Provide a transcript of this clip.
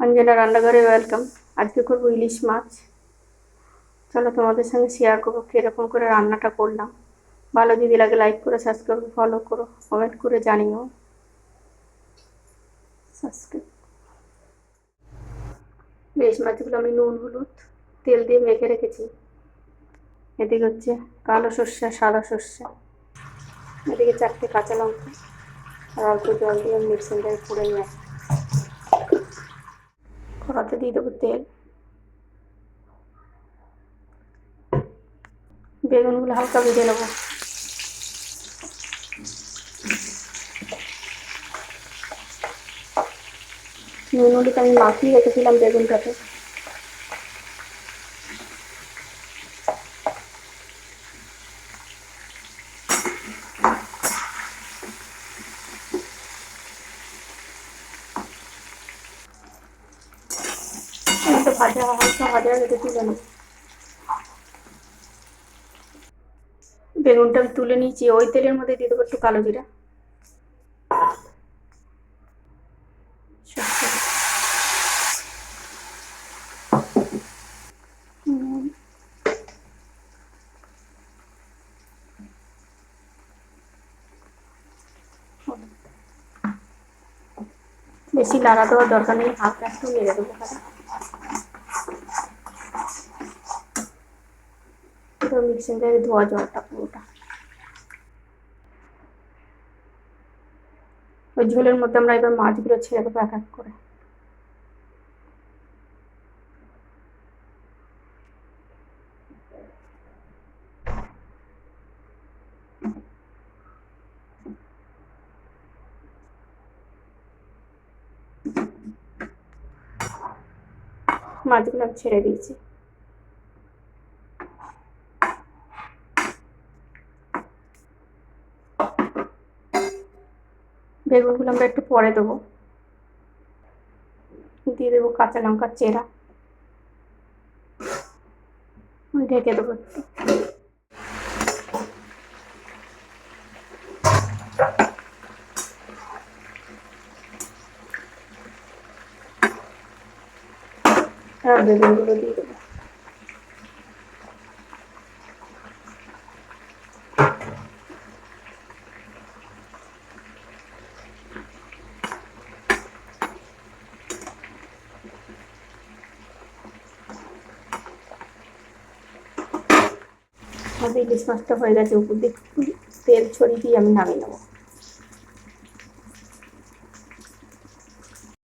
অঞ্জনা রান্নাঘরে ওয়েলকাম। আজকে করবো ইলিশ মাছ। চলো তোমাদের সঙ্গে শেয়ার করবো কিরকম করে রান্নাটা করলাম। ভালো যদি লাগে লাইক করো, সাবস্ক্রাইব ফলো করো, কমেন্ট করে জানিও। সাবস্ক্রাইব। ইলিশ মাছগুলো আমি নুন হলুদ তেল দিয়ে মেখে রেখেছি। এদিকে হচ্ছে কালো সর্ষে, সাদা সর্ষে, এদিকে 4টে কাঁচা লঙ্কা আর অল্প জল দিয়ে মিক্সিংটাকে করে নিয়ে আসি। কড়াতে দিয়ে দেবো তেল। বেগুনগুলো হালকা ভেজে নেবো। নুন হলুদ আমি মাখিয়ে রেখেছিলাম বেগুনটাতে। ভাজা হালকা ভাজা রেখে তুলে নেব। বেগুনটা আমি তুলে নিয়েছি। ওই তেলের মধ্যে দিয়ে দেবো একটু কালো জিরা, বেশি লাড়া দেওয়ার দরকার নেই, হালকা একটু নেড়ে দেবো। পুরো মিক্সিংটা ধোয়া জলটা পুরোটা ওই ঝোলের মধ্যে আমরা এবার মাছগুলো ছেড়ে দেবো এক এক করে। মাছগুলো আমি ছেড়ে দিয়েছি। বেগুনগুলো আমরা একটু পরে দেবো। দিয়ে দেবো কাঁচা লঙ্কার চেরা, ঢেকে দেবো একটু। আর বেগুনগুলো দিয়ে দেবো। আমাদের ইলিশ মাছটা হয়ে গেছে। উপর দিয়ে তেল ছড়িয়ে দিয়ে আমি নামিয়ে নেবো।